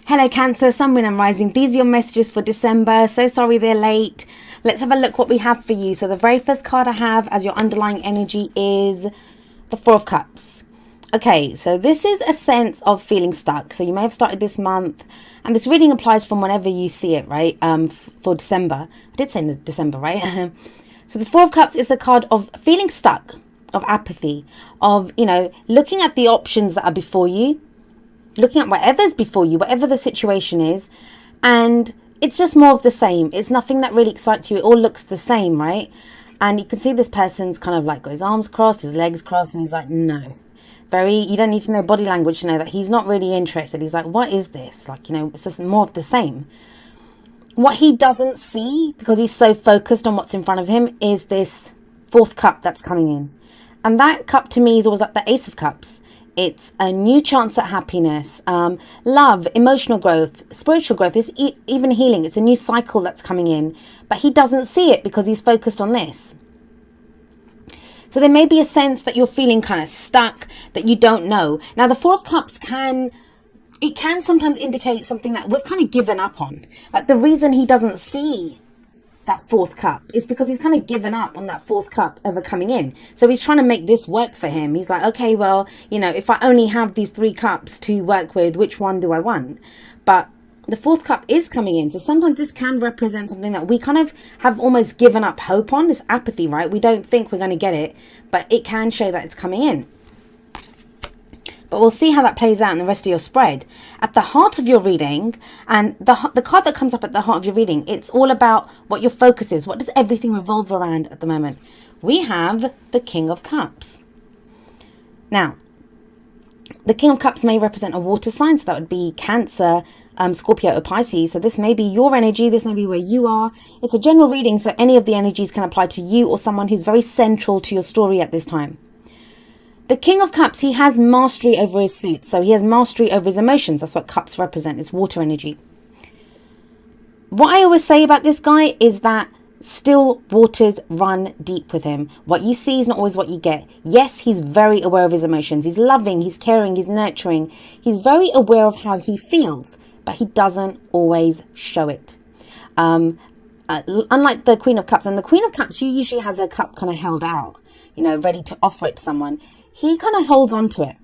Hello Cancer, Sun, Moon and Rising. These are your messages for December. So sorry they're late. Let's have a look what we have for you. So the very first card I have as your underlying energy is the Four of Cups. Okay, so this is a sense of feeling stuck. So you may have started this month, and this reading applies from whenever you see it, right? For December. I did say December, right? So the Four of Cups is a card of feeling stuck, of apathy, of, looking at the options that are before you, looking at whatever's before you, whatever the situation is, and it's just more of the same. It's nothing that really excites you. It all looks the same, right? And you can see this person's kind of like got his arms crossed, his legs crossed, and he's like, no. You don't need to know body language to know that he's not really interested. He's like, what is this? Like, it's just more of the same. What he doesn't see, because he's so focused on what's in front of him, is this fourth cup that's coming in. And that cup to me is always like the Ace of Cups. It's a new chance at happiness, love, emotional growth, spiritual growth, it's even healing. It's a new cycle that's coming in, but he doesn't see it because he's focused on this. So there may be a sense that you're feeling kind of stuck, that you don't know. Now, the Four of Cups can sometimes indicate something that we've kind of given up on. Like the reason he doesn't see that fourth cup is because he's kind of given up on that fourth cup ever coming in. So he's trying to make this work for him. He's like, okay, well, if I only have these three cups to work with, which one do I want? But the fourth cup is coming in. So sometimes this can represent something that we kind of have almost given up hope on. This apathy, right? We don't think we're going to get it, but it can show that it's coming in. But we'll see how that plays out in the rest of your spread. At the heart of your reading, and the card that comes up at the heart of your reading, it's all about what your focus is. What does everything revolve around at the moment? We have the King of Cups. Now, the King of Cups may represent a water sign, so that would be Cancer, Scorpio or Pisces. So this may be your energy, this may be where you are. It's a general reading, so any of the energies can apply to you or someone who's very central to your story at this time. The King of Cups, he has mastery over his suit. So he has mastery over his emotions. That's what cups represent. It's water energy. What I always say about this guy is that still waters run deep with him. What you see is not always what you get. Yes, he's very aware of his emotions. He's loving, he's caring, he's nurturing. He's very aware of how he feels, but he doesn't always show it. Unlike the Queen of Cups. And the Queen of Cups, she usually has her cup kind of held out, ready to offer it to someone. He kind of holds on to it.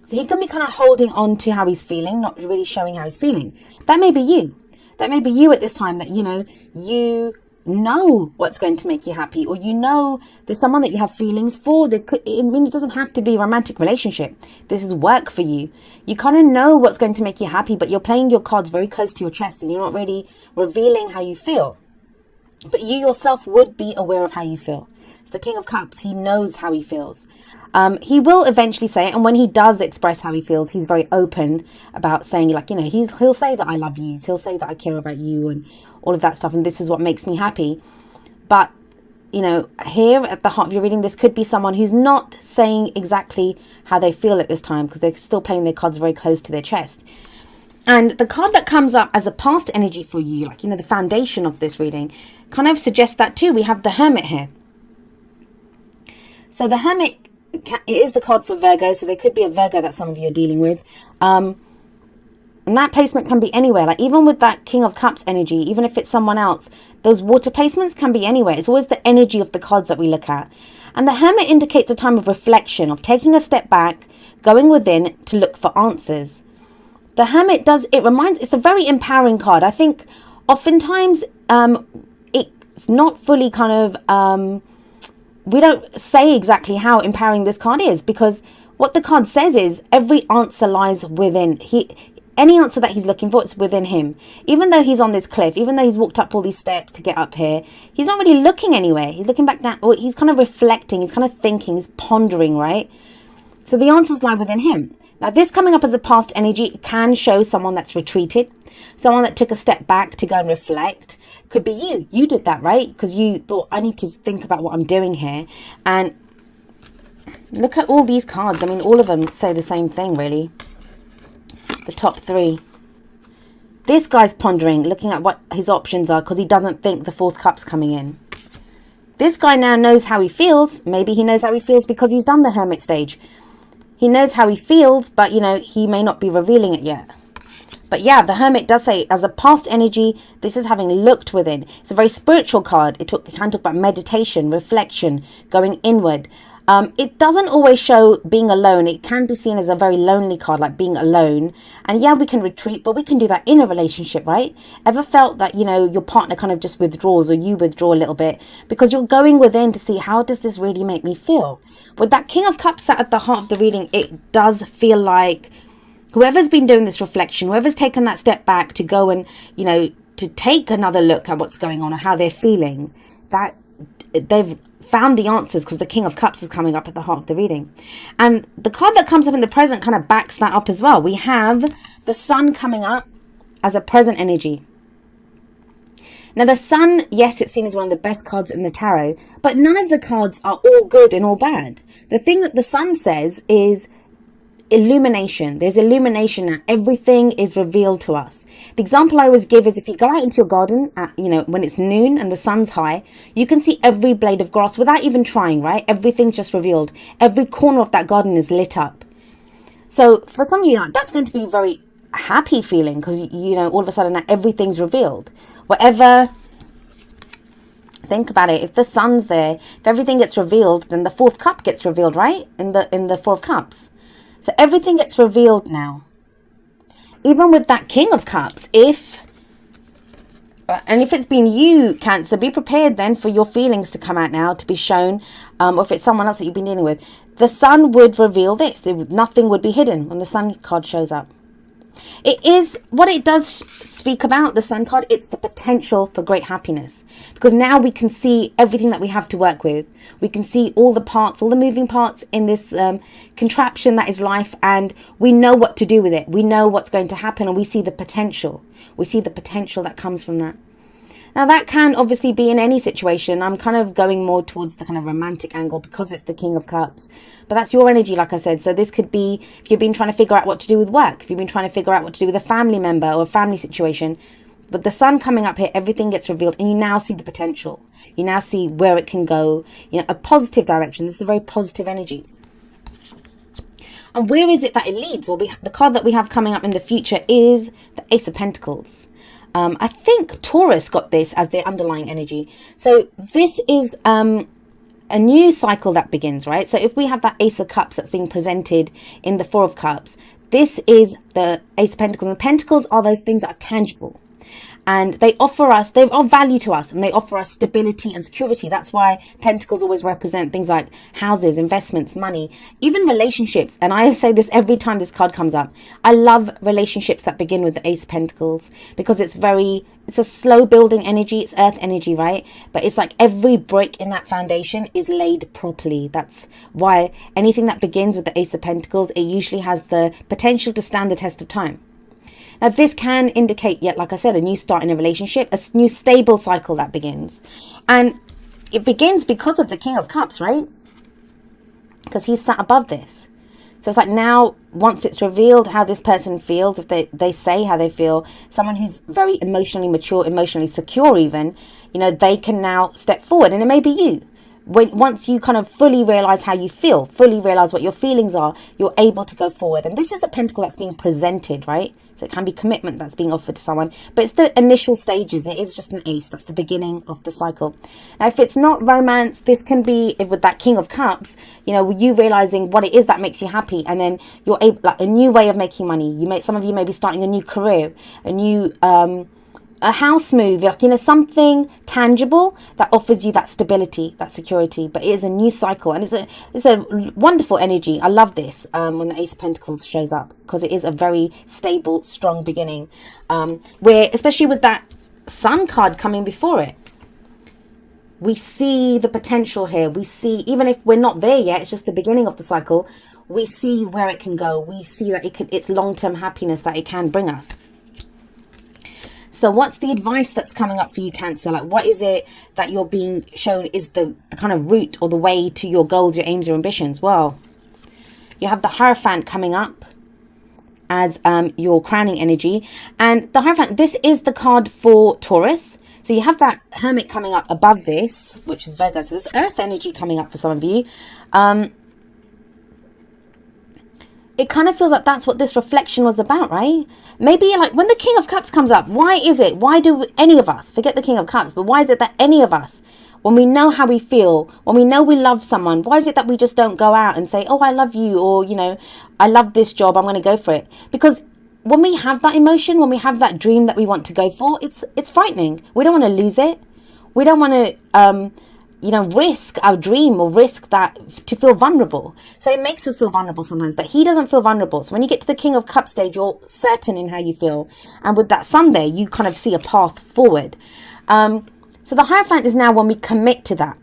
So he can be kind of holding on to how he's feeling, not really showing how he's feeling. That may be you. That may be you at this time that, you know what's going to make you happy, or there's someone that you have feelings for. It doesn't have to be a romantic relationship. This is work for you. You kind of know what's going to make you happy, but you're playing your cards very close to your chest and you're not really revealing how you feel. But you yourself would be aware of how you feel. It's the King of Cups. He knows how he feels. He will eventually say it, and when he does express how he feels, he's very open about saying, he'll say that I love you, he'll say that I care about you, and all of that stuff, and this is what makes me happy. But, here at the heart of your reading, this could be someone who's not saying exactly how they feel at this time, because they're still playing their cards very close to their chest. And the card that comes up as a past energy for you, the foundation of this reading, kind of suggests that too. We have the Hermit here. So the Hermit, it is the card for Virgo, so there could be a Virgo that some of you are dealing with. And that placement can be anywhere. Even with that King of Cups energy, even if it's someone else, those water placements can be anywhere. It's always the energy of the cards that we look at. And the Hermit indicates a time of reflection, of taking a step back, going within to look for answers. The Hermit it's a very empowering card. I think oftentimes it's not fully kind of... we don't say exactly how empowering this card is, because what the card says is every answer lies within. Any answer that he's looking for, it's within him. Even though he's on this cliff, even though he's walked up all these steps to get up here, he's not really looking anywhere. He's looking back down, or he's kind of reflecting, he's kind of thinking, he's pondering, right? So the answers lie within him. Now, this coming up as a past energy can show someone that's retreated, someone that took a step back to go and reflect. Could be you. You did that, right? Because you thought, I need to think about what I'm doing here. And look at all these cards. I mean, all of them say the same thing, really. The top three. This guy's pondering, looking at what his options are, because he doesn't think the fourth cup's coming in. This guy now knows how he feels. Maybe he knows how he feels because he's done the Hermit stage. He knows how he feels, but, he may not be revealing it yet. But yeah, the Hermit does say, as a past energy, this is having looked within. It's a very spiritual card. It can talk about meditation, reflection, going inward. It doesn't always show being alone. It can be seen as a very lonely card, like being alone. And yeah, we can retreat, but we can do that in a relationship, right? Ever felt that, your partner kind of just withdraws, or you withdraw a little bit because you're going within to see, how does this really make me feel? With that King of Cups sat at the heart of the reading, it does feel like whoever's been doing this reflection, whoever's taken that step back to go and, to take another look at what's going on or how they're feeling, that they've found the answers, because the King of Cups is coming up at the heart of the reading. And the card that comes up in the present kind of backs that up as well. We have the Sun coming up as a present energy. Now the Sun, yes, it's seen as one of the best cards in the tarot, but none of the cards are all good and all bad. The thing that the Sun says is illumination. There's illumination now. Everything is revealed to us. The example I always give is, if you go out into your garden at, when it's noon and the sun's high, you can see every blade of grass without even trying, right? Everything's just revealed. Every corner of that garden is lit up. So for some of you, that's going to be a very happy feeling, because, all of a sudden now everything's revealed. Whatever, think about it. If the sun's there, if everything gets revealed, then the fourth cup gets revealed, right? In the Four of Cups. So everything gets revealed now. Even with that King of Cups, if it's been you, Cancer, be prepared then for your feelings to come out now, to be shown, or if it's someone else that you've been dealing with. The Sun would reveal this. Nothing would be hidden when the Sun card shows up. It is what it does speak about, the Sun card. It's the potential for great happiness, because now we can see everything that we have to work with. We can see all the parts, all the moving parts in this contraption that is life, and we know what to do with it. We know what's going to happen, and we see the potential. We see the potential that comes from that. Now that can obviously be in any situation. I'm kind of going more towards the kind of romantic angle because it's the King of Cups. But that's your energy, like I said. So this could be if you've been trying to figure out what to do with work, if you've been trying to figure out what to do with a family member or a family situation. But the Sun coming up here, everything gets revealed, and you now see the potential. You now see where it can go, a positive direction. This is a very positive energy. And where is it that it leads? Well, the card that we have coming up in the future is the Ace of Pentacles. I think Taurus got this as their underlying energy. So this is a new cycle that begins, right? So if we have that Ace of Cups that's being presented in the Four of Cups, this is the Ace of Pentacles. And the Pentacles are those things that are tangible. And they are value to us, and they offer us stability and security. That's why Pentacles always represent things like houses, investments, money, even relationships. And I say this every time this card comes up. I love relationships that begin with the Ace of Pentacles, because it's a slow building energy. It's earth energy, right? But it's like every brick in that foundation is laid properly. That's why anything that begins with the Ace of Pentacles, it usually has the potential to stand the test of time. Now, this can indicate, yet, like I said, a new start in a relationship, a new stable cycle that begins. And it begins because of the King of Cups, right? Because he's sat above this. So it's like now, once it's revealed how this person feels, if they say how they feel, someone who's very emotionally mature, emotionally secure even, they can now step forward. And it may be you. Once you kind of fully realize how you feel, fully realize what your feelings are, you're able to go forward. And this is a pentacle that's being presented, right? So it can be commitment that's being offered to someone, but it's the initial stages. It is just an ace. That's the beginning of the cycle. Now, if it's not romance, this can be with that King of Cups, you realizing what it is that makes you happy. And then you're able, like, a new way of making money. Some of you may be starting a new career, a new, a house move, something tangible that offers you that stability, that security. But it is a new cycle, and it's a wonderful energy. I love this when the Ace of Pentacles shows up, because it is a very stable, strong beginning, where, especially with that Sun card coming before it, we see the potential here. We see, even if we're not there yet, it's just the beginning of the cycle, we see where it can go. We see that it's long-term happiness that it can bring us. So what's the advice that's coming up for you, Cancer? Like, what is it that you're being shown is the kind of route or the way to your goals, your aims, your ambitions? Well, you have the Hierophant coming up as your crowning energy. And the Hierophant, this is the card for Taurus. So you have that Hermit coming up above this, which is Virgo. So there's earth energy coming up for some of you. it kind of feels like that's what this reflection was about, right? Maybe like when the King of Cups comes up, why do any of us, forget the King of Cups, but why is it that any of us, when we know how we feel, when we know we love someone, why is it that we just don't go out and say, oh, I love you, or, you know, I love this job, I'm going to go for it? Because when we have that emotion, when we have that dream that we want to go for, it's frightening. We don't want to lose it. We don't want to, risk our dream or risk that to feel vulnerable. So it makes us feel vulnerable sometimes, but he doesn't feel vulnerable. So when you get to the King of Cups stage, you're certain in how you feel. And with that Sun there, you kind of see a path forward. So the Hierophant is now when we commit to that.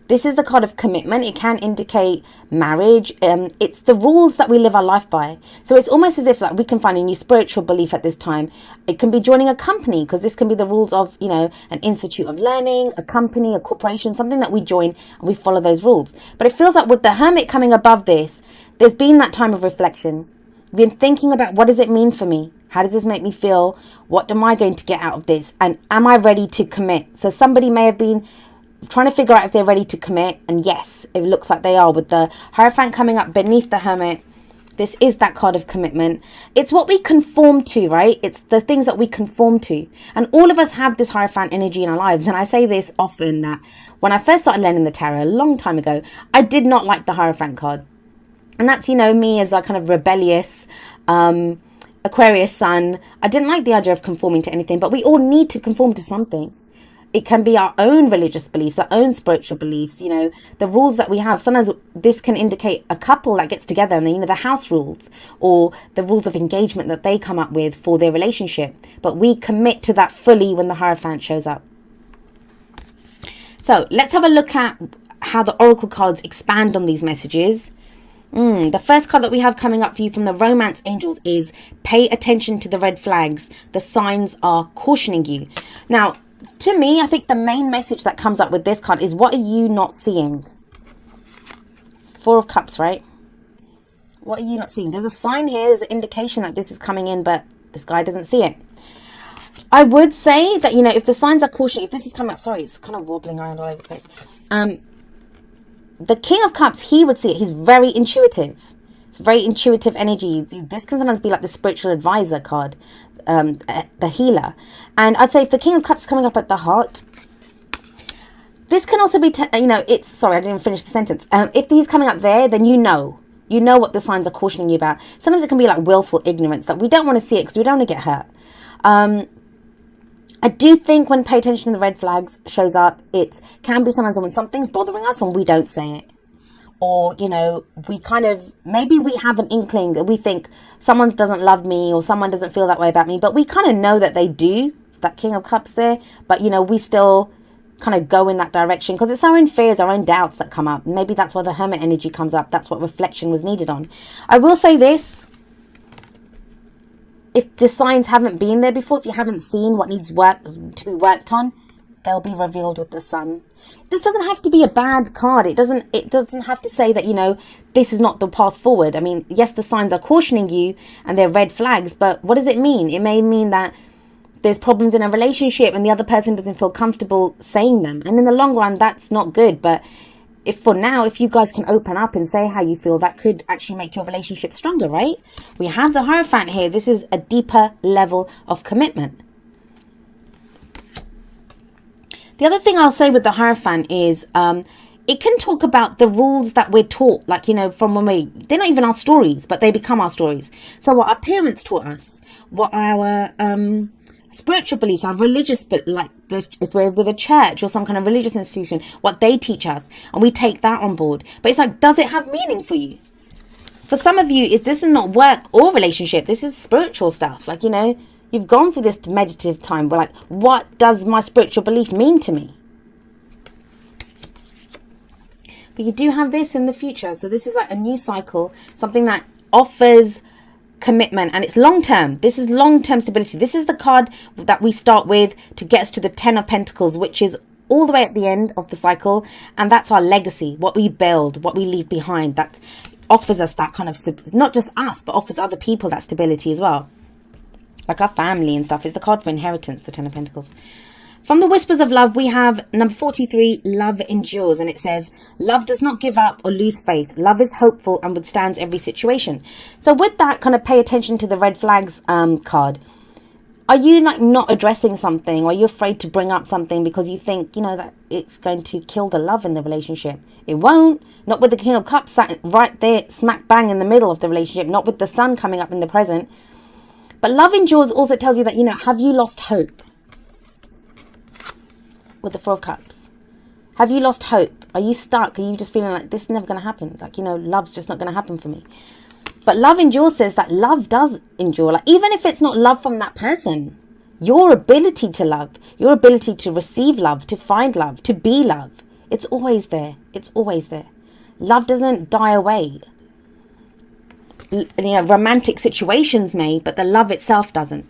This is the card of commitment. It can indicate marriage. It's the rules that we live our life by. So it's almost as if like we can find a new spiritual belief at this time. It can be joining a company, because this can be the rules of, you know, an institute of learning, a company, a corporation, something that we join and we follow those rules. But it feels like with the Hermit coming above this, there's been that time of reflection. Been thinking about, what does it mean for me? How does this make me feel? What am I going to get out of this? And am I ready to commit? So somebody may have been trying to figure out if they're ready to commit, and yes, it looks like they are. With the Hierophant coming up beneath the Hermit, this is that card of commitment. It's what we conform to, right? It's the things that we conform to, and all of us have this Hierophant energy in our lives. And I say this often, that when I first started learning the tarot a long time ago, I did not like the Hierophant card, and that's, you know, me as a kind of rebellious Aquarius sun. I didn't like the idea of conforming to anything, but we all need to conform to something. It can be our own religious beliefs, our own spiritual beliefs, you know, the rules that we have. Sometimes this can indicate a couple that gets together and, you know, the house rules or the rules of engagement that they come up with for their relationship. But we commit to that fully when the Hierophant shows up. So let's have a look at how the Oracle cards expand on these messages. The first card that we have coming up for you from the Romance Angels is pay attention to the red flags. The signs are cautioning you. Now, to me, I think the main message that comes up with this card is, what are you not seeing? Four of Cups, right? What are you not seeing? There's a sign here. There's an indication that this is coming in, but this guy doesn't see it. I would say that, you know, if the signs are cautioning, if this is coming up, sorry, it's kind of wobbling around all over the place. The King of Cups, he would see it. He's very intuitive. It's very intuitive energy. This can sometimes be like the spiritual advisor card. The healer. And I'd say if the King of Cups is coming up at the heart, this can also be, sorry, I didn't finish the sentence. If he's coming up there, then you know what the signs are cautioning you about. Sometimes it can be like willful ignorance, that we don't want to see it because we don't want to get hurt. I do think when pay attention to the red flags shows up, it can be sometimes when something's bothering us when we don't say it. Or, you know, we kind of, maybe we have an inkling that we think someone doesn't love me or someone doesn't feel that way about me, but we kind of know that they do, that King of Cups there, but, you know, we still kind of go in that direction because it's our own fears, our own doubts that come up. Maybe that's why the Hermit energy comes up. That's what reflection was needed on. I will say this. If the signs haven't been there before, if you haven't seen what needs to be worked on, they'll be revealed with the Sun. This doesn't have to be a bad card. It doesn't have to say that, you know, this is not the path forward. I mean, yes, the signs are cautioning you and they're red flags, but what does it mean? It may mean that there's problems in a relationship and the other person doesn't feel comfortable saying them. And in the long run, that's not good. But if you guys can open up and say how you feel, that could actually make your relationship stronger, right? We have the Hierophant here. This is a deeper level of commitment. The other thing I'll say with the Hierophant is it can talk about the rules that we're taught, like, you know, from when they're not even our stories, but they become our stories. So what our parents taught us, what our spiritual beliefs, our religious, but like this, if we're with a church or some kind of religious institution, what they teach us, and we take that on board. But it's like, does it have meaning for you? For some of you, this is not work or relationship. This is spiritual stuff. Like, you know, you've gone through this meditative time. We're like, what does my spiritual belief mean to me? But you do have this in the future. So this is like a new cycle, something that offers commitment, and it's long term. This is long term stability. This is the card that we start with to get us to the Ten of Pentacles, which is all the way at the end of the cycle, and that's our legacy, what we build, what we leave behind. That offers us that kind of, not just us, but offers other people that stability as well, like our family and stuff. It's the card for inheritance, the Ten of Pentacles. From the Whispers of Love, we have number 43, Love Endures. And it says, love does not give up or lose faith. Love is hopeful and withstands every situation. So with that, kind of pay attention to the red flags card. Are you like not addressing something? Or are you afraid to bring up something because you think, you know, that it's going to kill the love in the relationship? It won't. Not with the King of Cups sat right there, smack bang in the middle of the relationship. Not with the Sun coming up in the present. But love endures also tells you that, you know, have you lost hope? With the Four of Cups. Have you lost hope? Are you stuck? Are you just feeling like this is never going to happen? Like, you know, love's just not going to happen for me. But love endures says that love does endure. Like, even if it's not love from that person, your ability to love, your ability to receive love, to find love, to be love, it's always there. It's always there. Love doesn't die away. You know, romantic situations may, but the love itself doesn't.